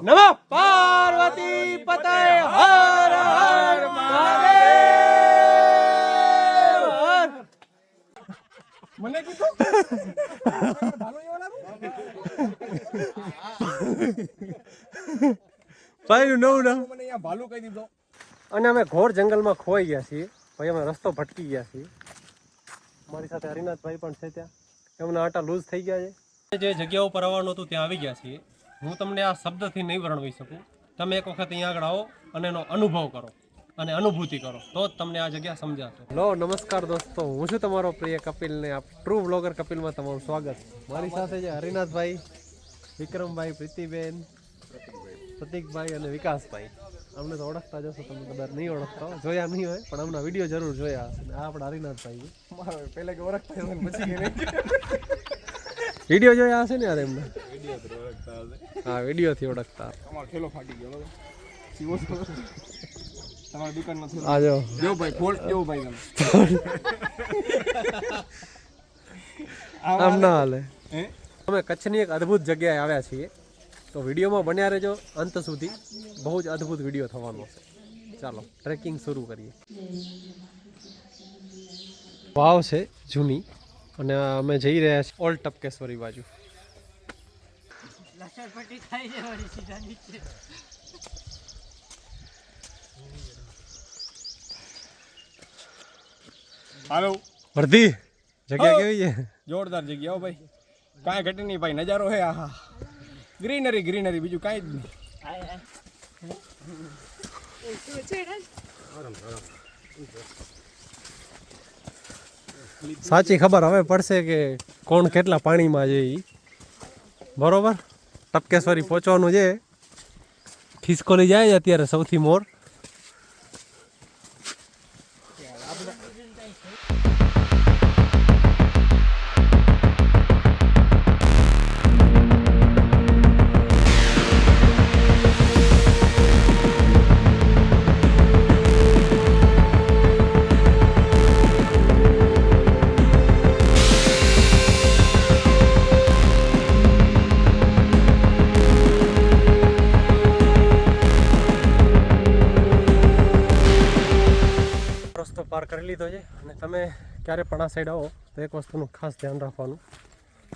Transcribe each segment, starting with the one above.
નમઃ પાર્વતી પતય હર હર મહાદેવ. મને કીધું ભાઈનું નવું નામ. મને અહીંયા ભાલુ કહી દીધો. અને અમે ઘોર જંગલમાં ખોવાઈ ગયા છીએ. ભાઈ અમે રસ્તો ભટકી ગયા છીએ. મારી સાથે હરિનાથભાઈ પણ છે. ત્યાં એમના આટા લૂઝ થઈ ગયા છે. જે જગ્યા ઉપર આવવાનું હતું ત્યાં આવી ગયા છીએ. હું તમને આ શબ્દથી નહીં વર્ણવી શકું. તમે એક વખત અહીંયા આગળ આવો અને એનો અનુભવ કરો અને અનુભૂતિ કરો તો જ તમને આ જગ્યા સમજાશે. લો નમસ્કાર દોસ્તો, હું છું તમારો પ્રિય કપિલ ને આ ટ્રુ બ્લોગર કપિલમાં તમારું સ્વાગત. મારી સાથે છે હરિનાથભાઈ, વિક્રમભાઈ, પ્રીતિબેન, પ્રતિકભાઈ અને વિકાસભાઈ. અમને તો ઓળખતા જશો તમે, કદાચ નહીં ઓળખતા હોય, જોયા નહીં હોય પણ હમણાં વિડીયો જરૂર જોયા હશે. આ આપણા હરિનાથભાઈ મારો પહેલા કે ઓળખતા હોય પછી કે નહીં. વિડીયો જોયા હશે ને યાર એમને? હા, વિડીયોથી ઓળખતા. અમારો થેલો ફાટી ગયો બરાબર. સીવો તમારી દુકાનનો થેલો. આ જો દેવભાઈ ફોલ્ટ દેવભાઈ તમે. આમ ના હાલે. હે અમે કચ્છની એક અદ્ભુત જગ્યાએ આવ્યા છીએ, તો વિડીયોમાં બન્યા રહેજો અંત સુધી. બહુ જ અદ્ભુત વિડીયો થવાનો છે. ચાલો ટ્રેકિંગ શરૂ કરીએ. વાવ છે જૂની અને અમે જઈ રહ્યા છીએ ઓલ્ડ ટપકેશ્વરી બાજુ. હાલો વર્ધી જગ્યા કેવી છે? જોરદાર જગ્યા હો ભાઈ, કાંઈ ઘટે નહીં ભાઈ. નજારો હે આહા, ગ્રીનરી ગ્રીનરી, બીજું કાંઈ જ નહીં. સાચી ખબર હવે પડશે કે કોણ કેટલા પાણીમાં છે ઈ. બરોબર, ટપકેશ્વરી પહોંચવાનું છે. ખિસકોલી જાય છે અત્યારે સૌથી મોર. રસ્તો પાર કરી લીધો છે અને તમે ક્યારે પણ આ સાઈડ આવો તો એક વસ્તુનું ખાસ ધ્યાન રાખવાનું.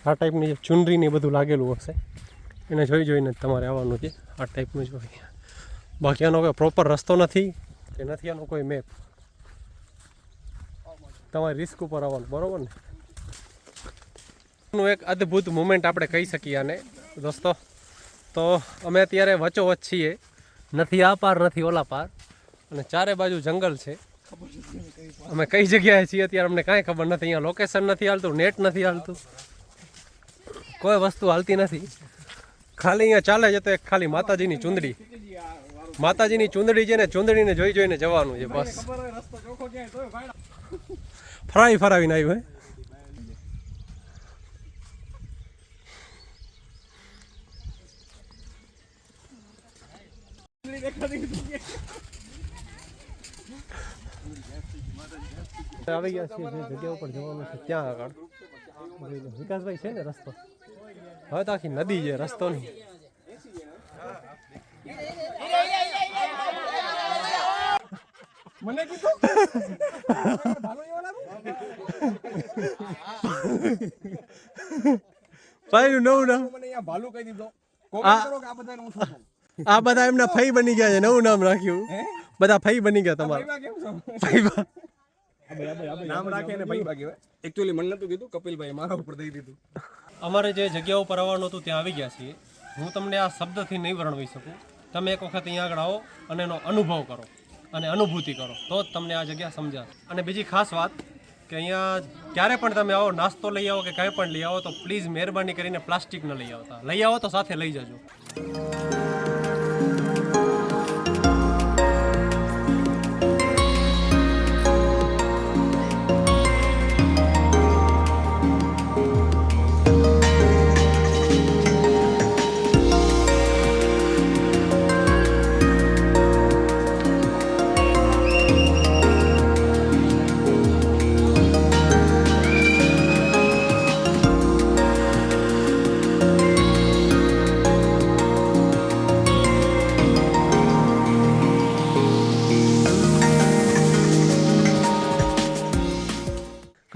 આ ટાઈપની જે ચુનરી ને બધું લાગેલું હશે એને જોઈ જોઈને તમારે આવવાનું છે. આ ટાઈપનું જ હોય. બાકી આનો કોઈ પ્રોપર રસ્તો નથી કે નથી આનો કોઈ મેપ. તમારે રિસ્ક ઉપર આવવાનું, બરોબર ને? એક અદ્ભુત મુમેન્ટ આપણે કહી શકીએ આને દોસ્તો. તો અમે અત્યારે વચ્ચોવચ્ચ છીએ, નથી આ પાર નથી ઓલા પાર, અને ચારે બાજુ જંગલ છે. અમે કઈ જગ્યાએ છીએ અત્યારે અમને કાંઈ ખબર નથી. અહીંયા લોકેશન નથી હાલતું, નેટ નથી હાલતું, કોઈ વસ્તુ હાલતી નથી. ખાલી અહીંયા ચાલે છે તો એક ખાલી માતાજીની ચુંદડી. માતાજીની ચુંદડી છે ને, ચુંદડીને જોઈ જોઈને જવાનું છે બસ. ફરાવીને આવ્યું હે. આવી ગયા છીએ જે જગ્યા ઉપર જવાનું છે ત્યાં આગળ. વિકાસભાઈ છે ને રસ્તો? હવે તો આખી નદી છે, રસ્તો નહીં. મને કીધું ભાલુ એવો લાગુ. ભાઈનું નવું નામ. મને અહીંયા ભાલુ કહી દીધો. કોમેન્ટ કરો કે આ બધાને હું છું. આ બધા એમના ફઈ બની ગયા છે, નવું નામ રાખ્યું. બધા ફઈ બની ગયા તમારા. ભાઈબા કેમ છો? ફઈબા નામ રાખે ને ભાઈબા કહેવાય. એક્ચ્યુઅલી મને નતું કીધું, કપિલભાઈ મારા ઉપર દઈ દીધું. અમારે જે જગ્યા ઉપર આવવાનું હતું ત્યાં આવી ગયા છીએ. હું તમને આ શબ્દથી નહીં વર્ણવી શકું. તમે એક વખત અહીંયા આગળ આવો અને એનો અનુભવ કરો અને અનુભૂતિ કરો તો જ તમને આ જગ્યા સમજાશે. અને બીજી ખાસ વાત કે અહીંયા ક્યારે પણ તમે આવો, નાસ્તો લઈ આવો કે કાંઈ પણ લઈ આવો તો પ્લીઝ મહેરબાની કરીને પ્લાસ્ટિક ન લઈ આવતા. લઈ આવો તો સાથે લઈ જજો.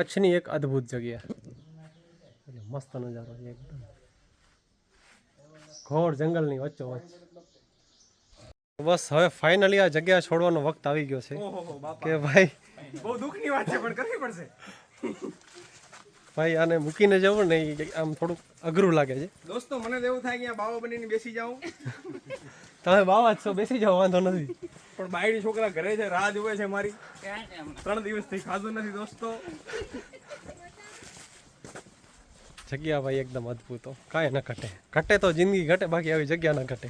કચ્છની એક અદ્ભુત જગ્યા, એટલે મસ્ત નજારો છે એકદમ, ઘોર જંગલની વચ્ચોવચ્ચ. બસ હવે ફાઇનલી આ જગ્યા છોડવાનો વખત આવી ગયો છે કે ભાઈ બહુ દુઃખની વાત છે પણ કરવી પડશે. ભાઈ આને મૂકીને જવું ને ઈ આમ થોડુંક અઘરું લાગે છે. દોસ્તો મને તો એવું થાય કે બાવા બનીને બેસી જાઉં, તમે બાવા જ છો, બેસી જાઓ, વાંધો નથી. પણ બાયડી છોકરા ઘરે છે, રાહ જોવે છે મારી. 3 દિવસથી ખાધું નથી દોસ્તો. જગ્યા ભાઈ એકદમ અદ્ભુત, કાંઈ ન ઘટે. ઘટે તો જિંદગી ઘટે, બાકી આવી જગ્યા ન ઘટે.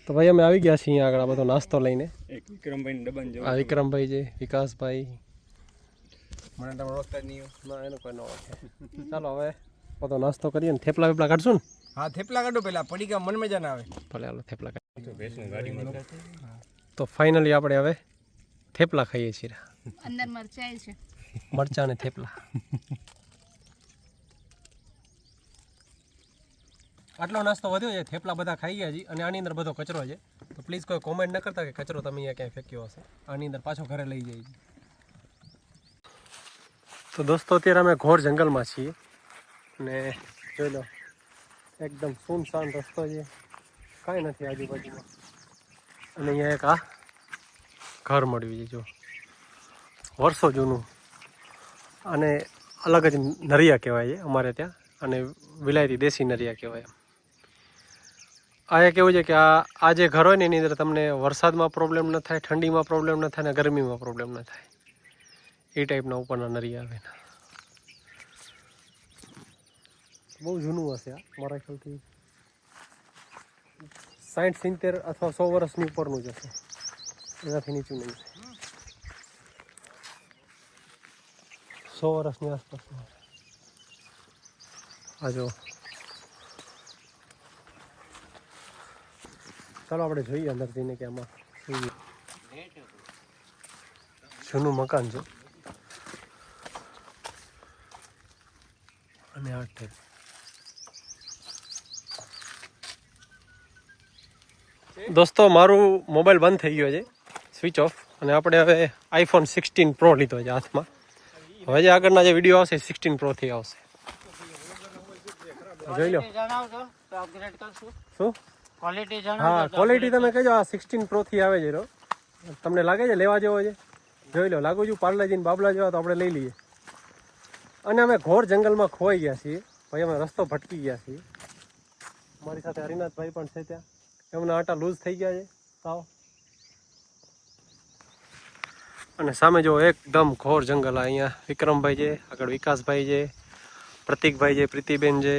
તો ભાઈ અમે આવી ગયા છીએ આગળ આ બધો નાસ્તો લઈને. એક વિક્રમભાઈ ડબન જો આ વિક્રમભાઈ છે, વિકાસભાઈ, મને તમે ઓળખતા જ નહીં. ના એનો કોઈ ન ઓળખે. ચાલો હવે બધો નાસ્તો કરીએ ને થેપલા વેપલા કાઢશું ને. હા થેપલા કાઢો પેલા, પડીકા મન મજા ના આવે. ભલે હાલો થેપલા કાઢ. તો ફાઇનલી આપણે હવે થેપલા ખાઈએ છીએ. અંદર મરચાઈ છે, મરચાં ને થેપલા. આટલો નાસ્તો વધ્યો છે, થેપલા બધા ખાઈ ગયા છે અને આની અંદર બધો કચરો છે. તો પ્લીઝ કોઈ કોમેન્ટ ન કરતા કે કચરો તમે અહીંયા ક્યાંય ફેંક્યો હશે. આની અંદર પાછો ઘરે લઈ જાય છે. તો દોસ્તો અત્યારે અમે ઘોર જંગલમાં છીએ અને જોઈ લો એકદમ સુનસાન રસ્તો છે, કાંઈ નથી આજુબાજુમાં. અને અહીંયા એક આ ઘર મળ્યું છે, જો વર્ષો જૂનું, અને અલગ જ નરિયા કહેવાય છે અમારે ત્યાં, અને વિલાયતી દેશી નરિયા કહેવાય. આ કેવું છે કે આ જે ઘર હોય ને એની અંદર તમને વરસાદમાં પ્રોબ્લેમ ન થાય, ઠંડીમાં પ્રોબ્લેમ ન થાય ને ગરમીમાં પ્રોબ્લેમ ન થાય, એ ટાઈપના ઉપરના નરિયા આવે. બહુ જૂનું હશે આ, મારા ખ્યાલથી 60-70 અથવા 100 વર્ષની ઉપરનું જ હશે, એનાથી નીચું નહીં. 100 વર્ષની આસપાસ. આ જો ચાલો આપણે જોઈએ અંદર જઈને કે આમાં શું છે. જૂનું મકાન છે અને આ ટાઈપ. દોસ્તો મારું મોબાઈલ બંધ થઈ ગયો છે, સ્વિચ ઓફ, અને આપણે હવે iPhone 16 Pro લીધો છે હાથમાં. હવે જે આગળના જે વિડીયો આવશે 16 Pro થી આવશે, જોઈ લો. શું હા ક્વોલિટી તમે કહેજો. આ 16 Pro થી આવે છે, તમને લાગે છે લેવા જેવો છે? જોઈ લો, લાગુ છું પાર્લેજીને બાબલા જેવા, તો આપણે લઈ લઈએ. અને અમે ઘોર જંગલમાં ખોવાઈ ગયા છીએ ભાઈ, અમે રસ્તો ભટકી ગયા છીએ. મારી સાથે હરિનાથભાઈ પણ છે ત્યાં, એમના આટા લૂઝ થઈ ગયા છે સાવ. અને સામે જો એકદમ ઘોર જંગલ. અહીંયા વિક્રમભાઈ છે, આગળ વિકાસભાઈ છે, પ્રતિકભાઈ છે, પ્રીતિબેન છે,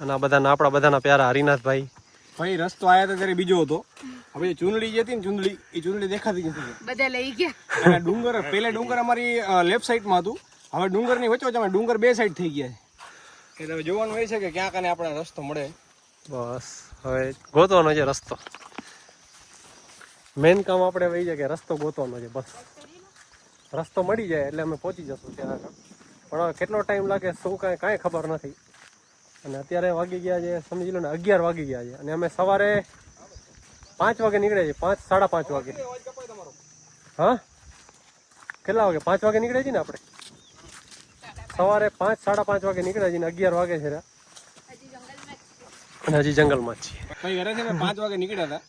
અને આ બધાના આપણા બધાના પ્યારા હરિનાથભાઈ. ભાઈ રસ્તો આયા તો ત્યારે બીજો હતો. હવે ચુંદડી જે હતી ને ચુંદડી, એ ચુંદડી દેખાતી નથી. બધા લઈ ગયા. અને ડુંગર, પેલે ડુંગર અમારી લેફ્ટ સાઈડમાં હતું, હવે ડુંગરની વચ્ચે અમે ડુંગર 2 સાઈડ થઈ ગયા છે. એટલે હવે જોવાનું એ છે કે ક્યાં કાને આપણે રસ્તો મળે. બસ હવે ગોતવાનો છે રસ્તો. મેન કામ આપણે વહી જાય કે રસ્તો ગોતવાનો છે. બસ રસ્તો મળી જાય એટલે અમે પહોંચી જશું ત્યાં આગળ. પણ હવે કેટલો ટાઈમ લાગે શું કાંઈ ખબર નથી. અને અત્યારે વાગી ગયા છે, સમજી લો ને 11 વાગી ગયા છે, અને અમે સવારે 5 વાગે નીકળ્યા છીએ. 5, 5:30 વાગે. હા કેટલા વાગે? 5 વાગે નીકળ્યા છીએ ને આપણે સવારે. 5, 5:30 વાગે નીકળ્યા છીએ ને 11 વાગે છે, અને હજી જંગલમાં જ છીએ. ભાઈ ઘરે છે ને 5 વાગે નીકળ્યા હતા.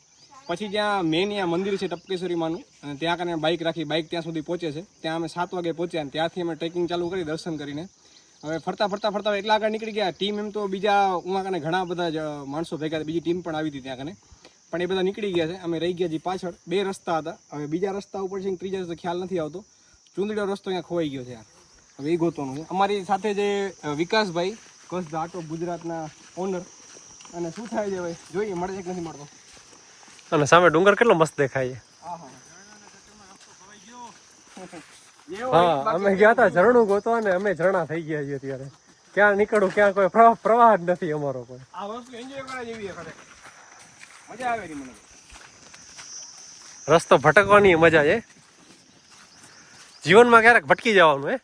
પછી જ્યાં મેન ત્યાં મંદિર છે ટપકેશ્વરી માનું, અને ત્યાં કને બાઇક રાખી, બાઇક ત્યાં સુધી પહોંચે છે. ત્યાં અમે 7 વાગે પહોંચ્યા, અને ત્યાંથી અમે ટ્રેકિંગ ચાલુ કરી દર્શન કરીને. હવે ફરતા એટલા આગળ નીકળી ગયા. ટીમ એમ તો બીજા ઉમાં કને ઘણા બધા જ માણસો ભેગા હતા, બીજી ટીમ પણ આવી હતી ત્યાં કને, પણ એ બધા નીકળી ગયા છે. અમે રહી ગયા છીએ પાછળ. 2 રસ્તા હતા, હવે બીજા રસ્તા ઉપર છે, ત્રીજા રસ્તો ખ્યાલ નથી આવતો. ચુંદડીનો રસ્તો અહીંયા ખોવાઈ ગયો છે યાર, હવે એ ગોતવાનું છે. અમારી સાથે જે વિકાસભાઈ, કચ્છ ધ આર્ટ ઓફ ગુજરાતના ઓનર, અને શું થાય છે ભાઈ જોઈએ મળે છે કે નથી મળતો. અને સામે ડુંગર કેટલો મસ્ત દેખાય છે. હા અમે ગયા હતા ઝરણું ગોતવા, ને અમે ઝરણા થઈ ગયા છીએ અત્યારે. ક્યાં નીકળું, ક્યાં કોઈ પ્રવાહ જ નથી અમારો કોઈ. આ વસ્તુ એન્જોય કરવા જેવી છે ખરેખર, મજા આવે છે મને. રસ્તો ભટકવાની મજા છે. જીવનમાં ક્યારેક ભટકી જવાનું હે.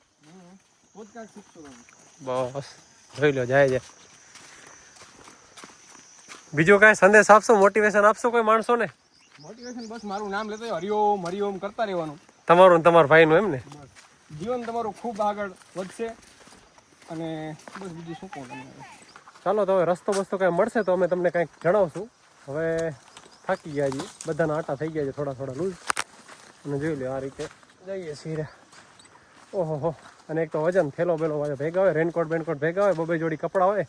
બસ જોઈ લો, જાય છે. બીજો કાંઈ સંદેશ આપશો, મોટિવેશન આપશો કોઈ માણસોને? મોટિવેશન બસ મારું નામ લેતો હરિઓમ હરિઓમ કરતા રહેવાનું. તમારું ને તમારા ભાઈનું એમ ને? જીવન તમારું ખૂબ આગળ વધશે અને બસ બીજું શું કહું તમને. ચાલો તો હવે રસ્તો બસ્તો કાંઈ મળશે તો અમે તમને કાંઈક જણાવશું. હવે થાકી ગયા છીએ, બધાના આટા થઈ ગયા છે થોડા થોડા લૂઝ, અને જોઈ લો આ રીતે જઈએ છીએ. ઓહો, અને એક તો વજન થેલો બેલો ભેગા હોય, રેનકોટ બેનકોટ ભેગા હોય, બબે જોડી કપડાં હોય,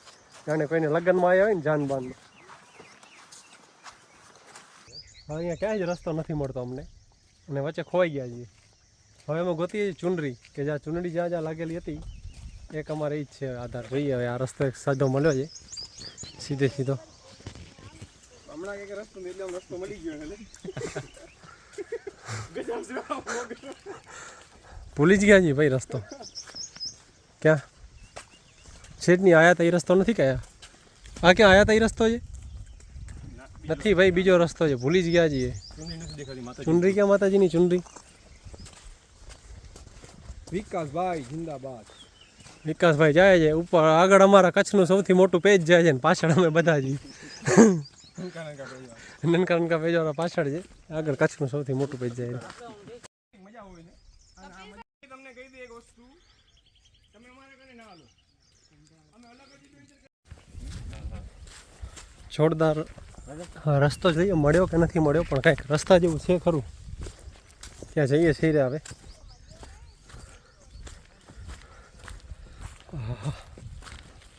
જાણે કોઈને લગ્નમાં આવ્યા હોય ને જાન બાન. અહીંયા ક્યાંય જ રસ્તો નથી મળતો અમને, અને વચ્ચે ખોવાઈ ગયા છીએ. હવે અમે ગોતીએ છીએ ચુનરી, કે જ્યાં ચુનરી જ્યાં જ્યાં લાગેલી હતી એક અમારે ઈ જ છે આધાર. જોઈએ હવે આ રસ્તો એક સાદો મળ્યો છે સીધે સીધો. હમણાં એક રસ્તો એટલે રસ્તો મળી ગયો એટલે ભૂલી જ ગયા છીએ ભાઈ રસ્તો. ક્યાં શેઠની આયા તા એ રસ્તો નથી કયા? આ ક્યાં આયા તા એ રસ્તો છે? નથી ભાઈ, બીજો રસ્તો છે, ભૂલી જ ગયા છીએ. ચુનરી ક્યાં માતાજીની ચુનરી? વિકાસભાઈ જિંદાબાદ. વિકાસભાઈ જાય છે ઉપર. આગળ અમારા કચ્છનું સૌથી મોટું પેજ જાય છે ને પાછળ અમે બધા છીએ. નનકા નનકા પેજવાળા પાછળ છે, આગળ કચ્છનું સૌથી મોટું પેજ જાય છે. મજા હોય ને. તમને કહી દે એક વસ્તુ, તમે અમારે કને ના હાલો, અમે અલગ જ જોરદાર રસ્તો જોઈએ, મળ્યો કે નથી મળ્યો, પણ કાંઈક રસ્તા જેવું છે ખરું. ત્યાં જઈએ છીએ હવે.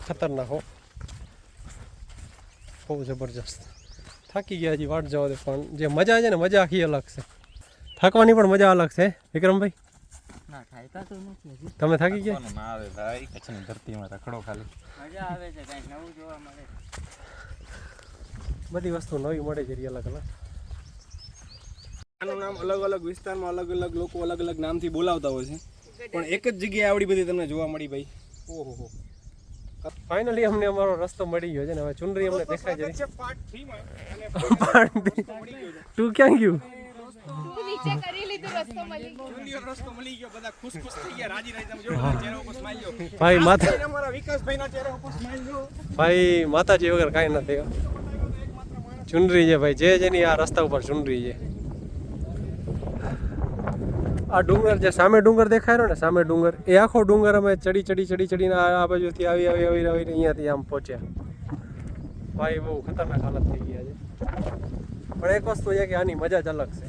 ખતરનાક હો, બહુ જબરજસ્ત. થાકી ગયા હજી વાટ જવા દે, પણ જે મજા છે ને મજા આખી અલગ છે. થાકવાની પણ મજા અલગ છે વિક્રમભાઈ. ના ખાયતા તો નથી. તમે થાકી ગયા? ના આવે ભાઈ, કચ્છની ધરતીમાં રખડો ખાલી. મજા આવે છે, કંઈક નવું જોવા મળે. બધી વસ્તુ નવી મળે છે અલગ અલગ. આનું નામ અલગ અલગ વિસ્તારમાં અલગ અલગ લોકો અલગ અલગ નામથી બોલાવતા હોય છે, પણ એક જ જગ્યાએ આવડી બધી તમને જોવા મળી ભાઈ. ઓહો, ફાઇનલી અમને અમારો રસ્તો મળી ગયો છે ને હવે ચુનરી અમને દેખાય છે. તું ક્યાં ગયું? નીચે કરી લીધું, રસ્તો મળી ગયો. રસ્તો મળી ગયો, બધા ખુશ ખુશ થઈ ગયા, રાજી રાજી. તમે જો ચહેરા ઉપર સ્માઈલ જો ભાઈ માતા, અમારા વિકાસભાઈના ચહેરા ઉપર સ્માઈલ જો. ભાઈ માતાજી વગર કાંઈ નથી. ચુનરી છે ભાઈ, જે જેની આ રસ્તા ઉપર ચુનરી છે. આ ડુંગર જે સામે ડુંગર દેખાય રહ્યો ને, સામે ડુંગર, એ આખો ડુંગર અમે ચડીને આ બાજુથી આવી અહીંયાથી આમ પહોંચ્યા. ભાઈ બહુ ખતરનાક હાલત થઈ ગયા છે. પણ એક વસ્તુ છે કે આની મજા જ અલગ છે.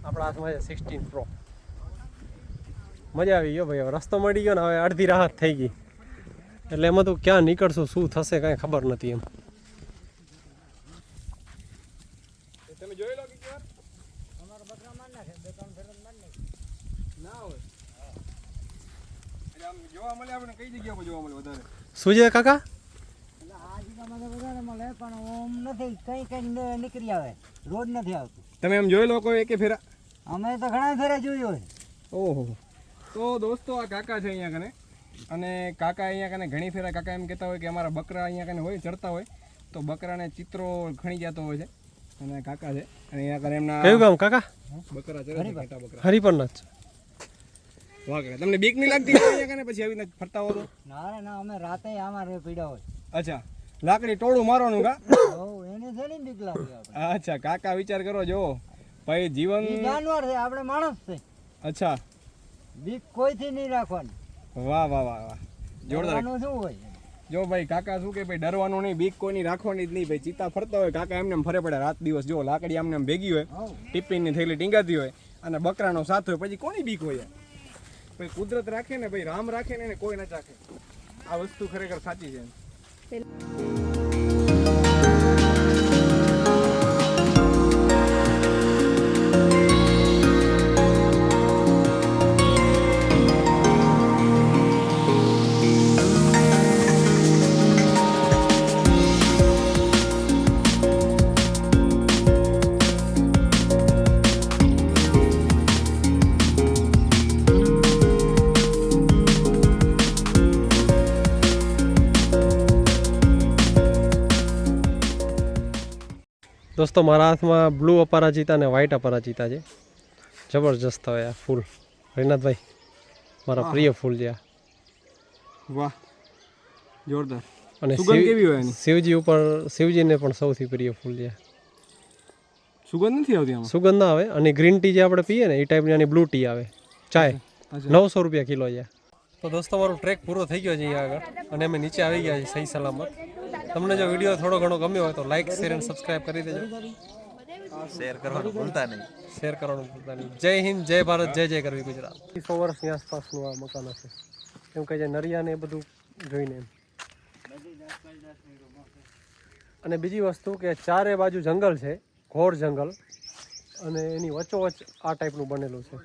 આપણા હાથમાં છે 16 Pro. મજા આવી ગયો ભાઈ. હવે રસ્તો મળી ગયો ને, હવે અડધી રાહત થઈ ગઈ. એટલે એમાં તો ક્યાં નીકળશું, શું થશે કાંઈ ખબર નથી એમ. તમે જોઈ લો કે યાર અમારા બકરા માર નાખે, બે ત્રણ ફેર માર નાખે ના હોય. એટલે આમ જોવા મળે આપણે કઈ જગ્યા પર જોવા મળે વધારે? શું છે કાકા? એટલે આ જગ્યામાં તો વધારે મળે, પણ ઓમ નથી, કઈ નીકળી આવે, રોજ નથી આવતું. તમે એમ જોઈ લો કોઈ એકે ફેરા? અમે તો ઘણા ફેરા જોયું હોય. ઓહો, તો દોસ્તો આ કાકા છે અહીંયા કને, અને કાકા અહીંયા કને ઘણી ફેરા કાકા એમ કહેતા હોય કે અમારા બકરા અહીંયા કને હોય, ચડતા હોય તો બકરાને ચિત્રો ખણી જતો હોય છે. અને કાકા છે, અને અહીંયા કને એમના કયું ગામ કાકા? બકરા ચડે છે, ઘેટા બકરા. હરિપરનાથ. વાહ કાકા, તમને બીક નહીં લાગતી અહીંયા કને પછી આવી રીતે ફરતા હો તો? ના રે ના, અમે રાતે અમારે પીડા હોય. અચ્છા, લાકડી ટોળું મારવાનું કા? એને થોડી બીક લાગે આપણે. અચ્છા, કાકા વિચાર કરો જો ભાઈ, જીવન ઈ જાનવર છે, આપણે માણસ છે. અચ્છા, બીક કોઈથી નહીં રાખવાની. વાહ વાહ વાહ વાહ, જોરદાર. ડરવાનું શું હોય? જો ભાઈ કાકા શું કે ભાઈ, ડરવાનું નહીં, બીક કોઈની રાખવાની જ નહીં ભાઈ. ચિત્તા ફરતા હોય કાકા, એમને એમ ફરે પડે રાત દિવસ. જો લાકડી આમને એમ ભેગી હોય, ટિફિનની થેલી ટીંગાતી હોય, અને બકરાનો સાથ હોય, પછી કોની બીક હોય? ભાઈ કુદરત રાખે ને ભાઈ, રામ રાખે ને એને કોઈ ના ચાખે. આ વસ્તુ ખરેખર સાચી છે. દોસ્તો મારા હાથમાં બ્લુ અપરાજિતા અને વ્હાઇટ અપરાજિતા છે. જબરજસ્ત હોય આ ફૂલ. રીનાથભાઈ, મારા પ્રિય ફૂલ છે આ. વાહ, જોરદાર. અને સુગંધ કેવી હોય એની? શિવજી ઉપર, શિવજીને પણ સૌથી પ્રિય ફૂલ છે. સુગંધ નથી આવતી આમાં. સુગંધ ના આવે. અને ગ્રીન ટી જે આપણે પીએ ને એ ટાઈપની આની બ્લુ ટી આવે ચાય. 900 રૂપિયા કિલો છે. તો દોસ્તો મારો ટ્રેક પૂરો થઈ ગયો છે અહીંયા આગળ અને અમે નીચે આવી ગયા છીએ સહી સલામત. તમને જો વિડીયો થોડો ઘણો ગમ્યો હોય તો લાઈક શેર અને સબસ્ક્રાઇબ કરી દેજો. શેર કરવાનું ભૂલતા નહીં. શેર કરવાનું ભૂલતા નહીં. જય હિન્દ, જય ભારત, જય જય કરવી ગુજરાત. 100 વર્ષની આસપાસનું આ મકાન હશે એમ કહે છે નરિયા ને એ બધું જોઈને એમ. અને બીજી વસ્તુ કે ચારે બાજુ જંગલ છે, ઘોર જંગલ, અને એની વચ્ચોવચ્ચ આ ટાઈપનું બનેલું છે.